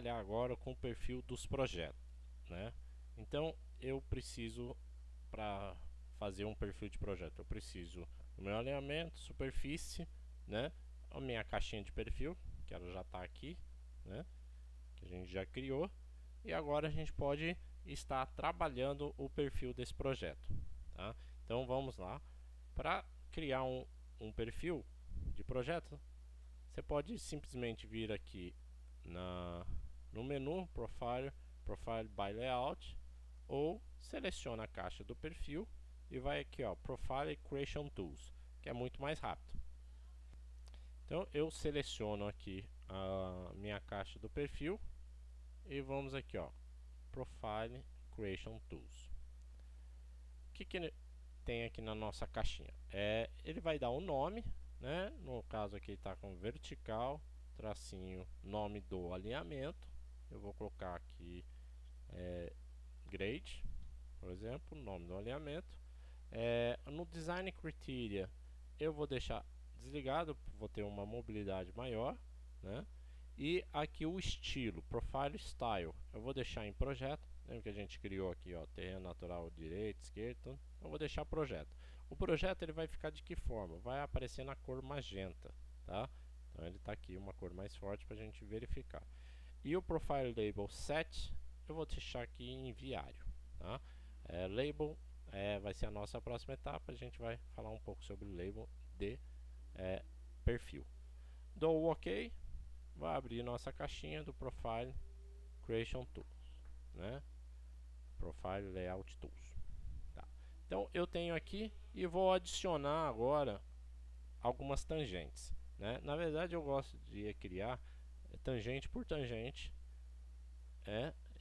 trabalhar agora com o perfil dos projetos, né? Então eu preciso, para fazer um perfil de projeto, eu preciso do meu alinhamento, superfície, né? A minha caixinha de perfil, que ela já está aqui, né? Que a gente já criou, e agora a gente pode estar trabalhando o perfil desse projeto, tá? Então vamos lá. Para criar um perfil de projeto, você pode simplesmente vir aqui no menu Profile by Layout, ou seleciona a caixa do perfil e vai aqui, ó, Profile Creation Tools, que é muito mais rápido. Então eu seleciono aqui a minha caixa do perfil e vamos aqui, ó, Profile Creation Tools. O que ele tem aqui na nossa caixinha? Ele vai dar um nome, né? No caso aqui está com vertical, tracinho, nome do alinhamento. Eu vou colocar aqui grade, por exemplo, nome do alinhamento. No Design Criteria eu vou deixar desligado, vou ter uma mobilidade maior, né? E aqui o estilo, Profile Style, eu vou deixar em projeto. Lembra que a gente criou aqui, ó, terreno natural direito, esquerdo, então eu vou deixar projeto. O projeto ele vai ficar de que forma? Vai aparecer na cor magenta, tá? Então ele está aqui uma cor mais forte para a gente verificar. E o Profile Label Set eu vou deixar aqui em viário, tá? Label vai ser a nossa próxima etapa. A gente vai falar um pouco sobre o label de perfil. Dou o OK, vai abrir nossa caixinha do Profile Creation Tools, né? Profile Layout Tools. Tá. Então eu tenho aqui e vou adicionar agora algumas tangentes, né? Na verdade eu gosto de criar tangente por tangente.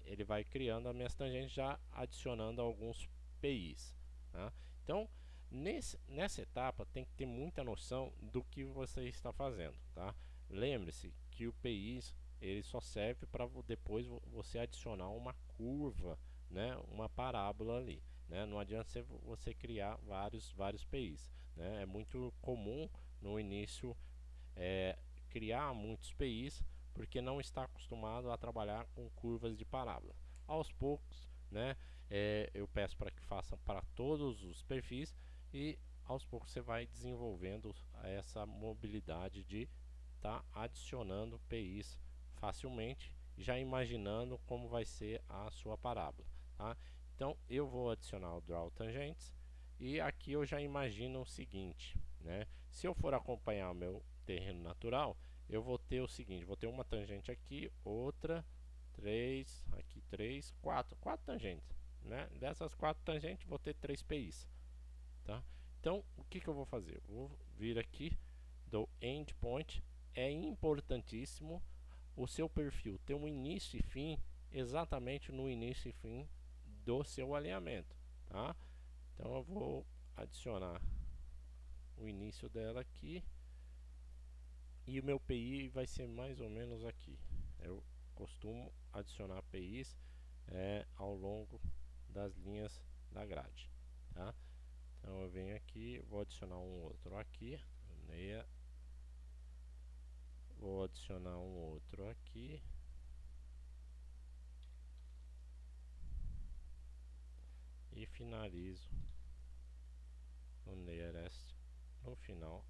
Ele vai criando as minhas tangentes, já adicionando alguns PIs, tá? Então nessa etapa tem que ter muita noção do que você está fazendo, tá? Lembre-se que o PIs ele só serve para depois você adicionar uma curva, né? Uma parábola ali, né? Não adianta você criar vários PIs, né? É muito comum no início criar muitos PIs porque não está acostumado a trabalhar com curvas de parábola. Aos poucos, né, eu peço para que façam para todos os perfis e aos poucos você vai desenvolvendo essa mobilidade de estar adicionando PIs facilmente, já imaginando como vai ser a sua parábola, tá? Então eu vou adicionar o Draw Tangents e aqui eu já imagino o seguinte, né? Se eu for acompanhar o meu terreno natural, eu vou ter o seguinte, vou ter uma tangente aqui, outra, três, aqui três, quatro tangentes, né? Dessas 4 tangentes vou ter 3 PIs, tá? Então o que eu vou fazer? Eu vou vir aqui do Endpoint. É importantíssimo o seu perfil ter um início e fim exatamente no início e fim do seu alinhamento, tá? Então eu vou adicionar o início dela aqui. E o meu PI vai ser mais ou menos aqui. Eu costumo adicionar PIs ao longo das linhas da grade, tá? Então eu venho aqui, vou adicionar um outro aqui, vou adicionar um outro aqui, e finalizo o nearest no final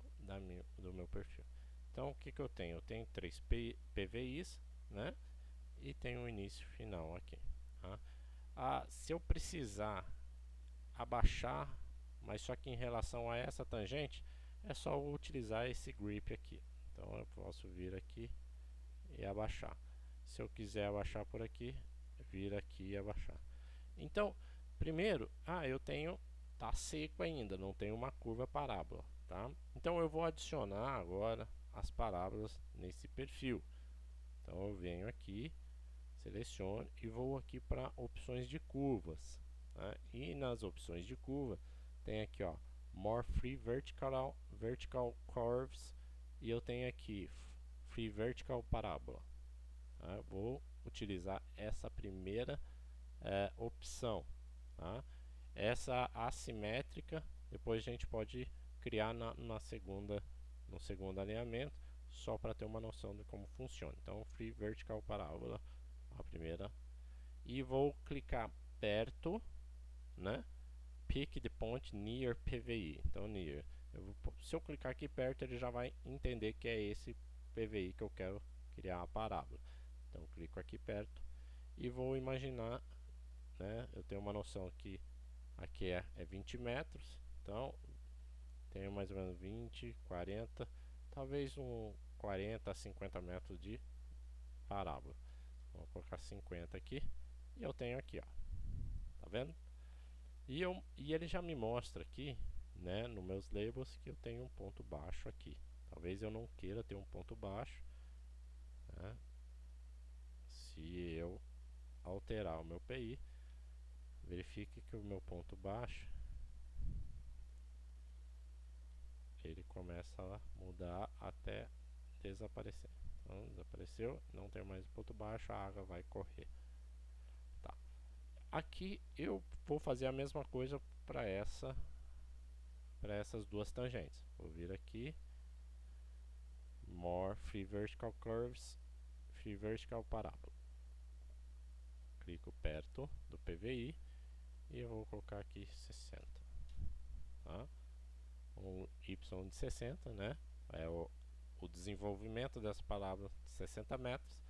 do meu perfil. Então o que eu tenho? Eu tenho 3 PVIs, né? E tenho um início e final aqui, tá? Se eu precisar abaixar, mas só que em relação a essa tangente, é só utilizar esse grip aqui. Então eu posso vir aqui e abaixar. Se eu quiser abaixar por aqui, vir aqui e abaixar. Então, primeiro, eu tenho, tá seco ainda, não tem uma curva parábola, tá? Então eu vou adicionar agora as parábolas nesse perfil. Então eu venho aqui, seleciono e vou aqui para opções de curvas, tá? E nas opções de curva tem aqui, ó, More Free Vertical Curves, e eu tenho aqui Free Vertical Parabola, tá? Eu vou utilizar essa primeira opção, tá? Essa assimétrica depois a gente pode criar no segundo alinhamento, só para ter uma noção de como funciona. Então Free Vertical Parabola a primeira, e vou clicar perto, né? Pick the point near PVI. Então, near. Se eu clicar aqui perto, ele já vai entender que é esse PVI que eu quero criar a parábola. Então, clico aqui perto e vou imaginar, né? Eu tenho uma noção que aqui é 20 metros, então tenho mais ou menos 20, 40, talvez um 40 a 50 metros de parábola. Vou colocar 50 aqui e eu tenho aqui, ó. Tá vendo? E ele já me mostra aqui, né, nos meus labels, que eu tenho um ponto baixo aqui. Talvez eu não queira ter um ponto baixo, né? Se eu alterar o meu PI, verifique que o meu ponto baixo ele começa a mudar até desaparecer. Então, desapareceu, não tem mais ponto baixo, a água vai correr. Tá. Aqui eu vou fazer a mesma coisa para essas duas tangentes. Vou vir aqui, More Free Vertical Curves, Free Vertical Parábola. Clico perto do PVI e eu vou colocar aqui 60. Tá? Um Y de 60, né? É o desenvolvimento dessa parábola de 60 metros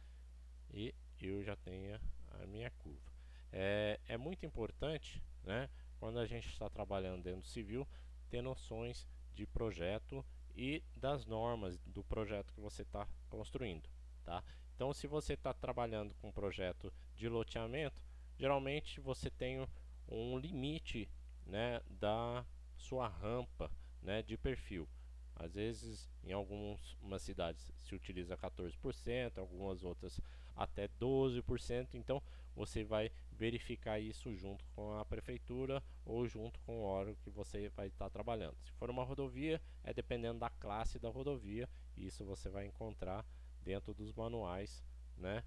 e eu já tenho a minha curva. É muito importante, né, quando a gente está trabalhando dentro do civil, ter noções de projeto e das normas do projeto que você está construindo, tá? Então, se você está trabalhando com um projeto de loteamento, geralmente você tem um limite, né, da sua rampa, né, de perfil. Às vezes, em algumas cidades se utiliza 14%, algumas outras até 12%. Então, você vai verificar isso junto com a prefeitura ou junto com o órgão que você vai estar trabalhando. Se for uma rodovia, é dependendo da classe da rodovia. Isso você vai encontrar dentro dos manuais, né,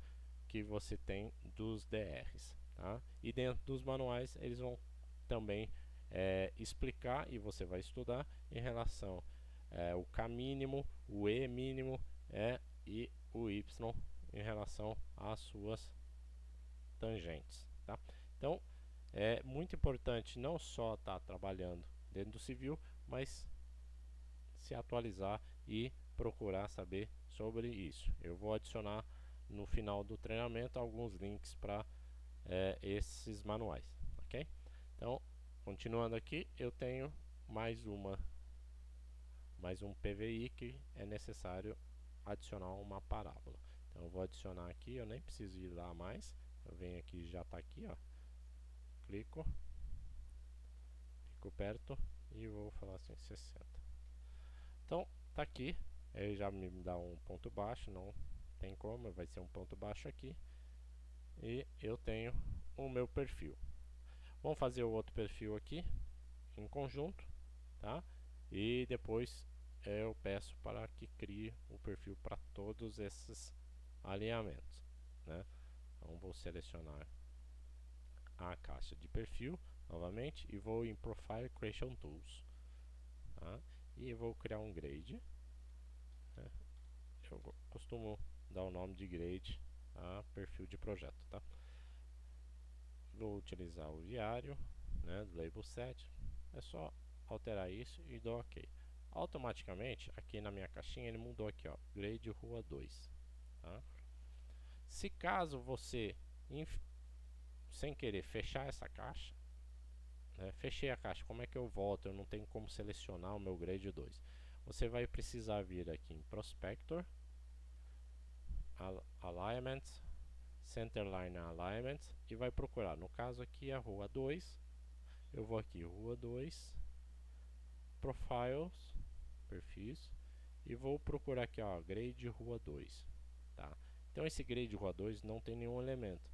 que você tem dos DRs. Tá? E dentro dos manuais, eles vão também explicar e você vai estudar em relação o K mínimo, o E mínimo e o Y em relação às suas tangentes. Tá? Então é muito importante não só estar trabalhando dentro do civil, mas se atualizar e procurar saber sobre isso. Eu vou adicionar no final do treinamento alguns links para esses manuais, ok? Então, continuando aqui, eu tenho mais um PVI que é necessário adicionar uma parábola. Então eu vou adicionar aqui, eu nem preciso ir lá mais, eu venho aqui, já está aqui, ó, clico perto e vou falar assim 60. Então tá aqui, ele já me dá um ponto baixo, não tem como, vai ser um ponto baixo aqui e eu tenho o meu perfil. Vamos fazer o outro perfil aqui em conjunto, tá? E depois eu peço para que crie o perfil para todos esses alinhamentos, né? Então vou selecionar a caixa de perfil novamente e vou em Profile Creation Tools, tá? E vou criar um grade, né? Eu costumo dar o nome de grade a perfil de projeto, tá? Vou utilizar o viário, né, do label set, é só alterar isso e dou OK. Automaticamente, aqui na minha caixinha, ele mudou aqui, ó, grade rua 2. Tá? Se caso você, sem querer, fechar essa caixa, né, fechei a caixa, como é que eu volto? Eu não tenho como selecionar o meu grade 2. Você vai precisar vir aqui em Prospector, Alignment, Centerline Alignment, e vai procurar, no caso aqui a rua 2, eu vou aqui, rua 2, Profiles, perfis, e vou procurar aqui, ó, grade rua 2, tá? Então esse grade rua 2 não tem nenhum elemento,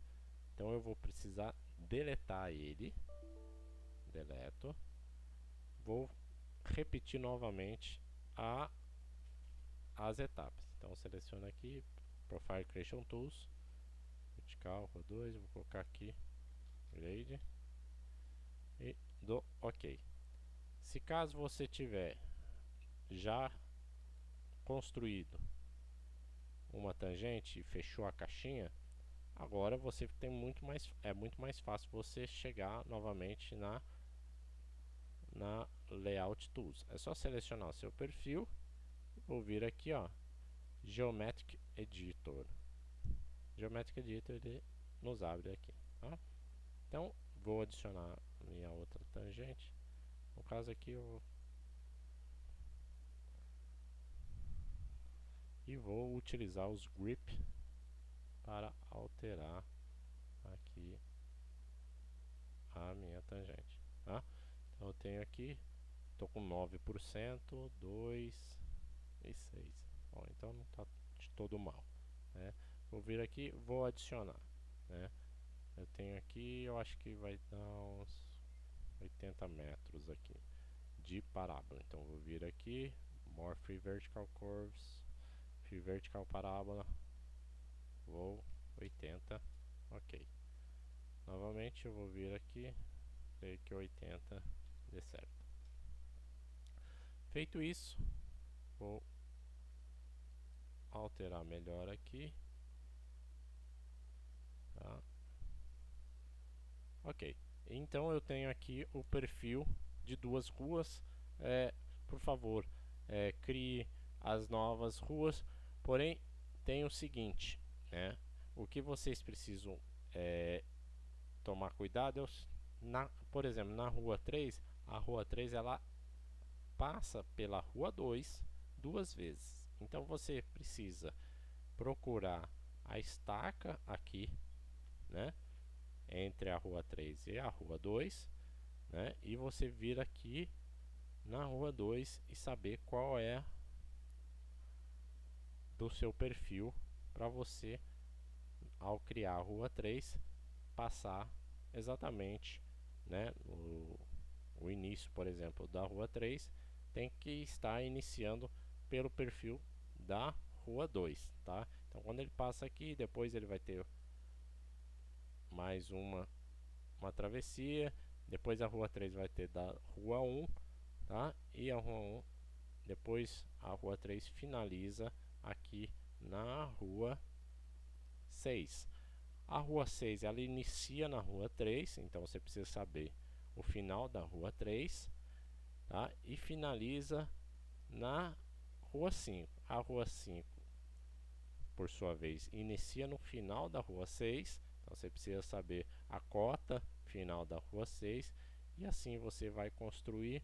então eu vou precisar deletar ele, deleto, vou repetir novamente as etapas. Então seleciono aqui, Profile Creation Tools, vertical, rua 2, vou colocar aqui, grade, e dou OK. Se caso você tiver já construído uma tangente e fechou a caixinha, agora você tem muito mais fácil você chegar novamente na Layout Tools. É só selecionar o seu perfil, vou vir aqui, ó, Geometric Editor. Geometric Editor, ele nos abre aqui, tá? Então, vou adicionar minha outra tangente. No caso aqui, vou utilizar os grip para alterar aqui a minha tangente, tá? Então eu tenho aqui, estou com 9%, 2 e 6. Bom, então não está de todo mal, né? Vou vir aqui, vou adicionar, né? Eu tenho aqui, eu acho que vai dar uns 80 metros aqui de parábola. Então vou vir aqui, More Free Vertical Curves, Free Vertical Parábola, vou 80, ok. Novamente eu vou vir aqui, creio que 80 dê certo. Feito isso, vou alterar melhor aqui, tá? Ok, então eu tenho aqui o perfil de duas ruas. Por favor, crie as novas ruas, porém tem o seguinte, né? O que vocês precisam tomar cuidado é, por exemplo, na rua 3, a rua 3 ela passa pela rua 2 duas vezes. Então você precisa procurar a estaca aqui, né, entre a rua 3 e a rua 2, né, e você vir aqui na rua 2 e saber qual é do seu perfil para você, ao criar a rua 3, passar exatamente, né, o início, por exemplo, da rua 3 tem que estar iniciando pelo perfil da rua 2, tá? Então quando ele passa aqui, depois ele vai ter mais uma travessia, depois a rua 3 vai ter da rua 1, tá? E a rua 1, depois a rua 3 finaliza aqui na rua 6. A rua 6 ela inicia na rua 3, então você precisa saber o final da rua 3, tá? E finaliza na rua 5. A rua 5, por sua vez, inicia no final da rua 6, então você precisa saber a cota final da rua 6, e assim você vai construir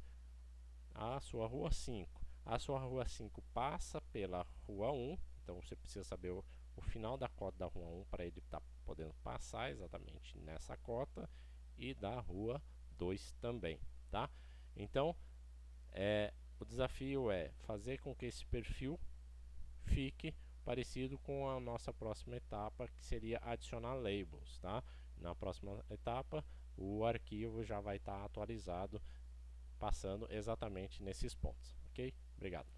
a sua rua 5. A sua rua 5 passa pela rua 1, então você precisa saber o final da cota da rua 1 para ele estar podendo passar exatamente nessa cota, e da rua 2 também, tá? Então, o desafio é fazer com que esse perfil fique parecido com a nossa próxima etapa, que seria adicionar labels, tá? Na próxima etapa, o arquivo já vai estar atualizado, passando exatamente nesses pontos, ok? Obrigado.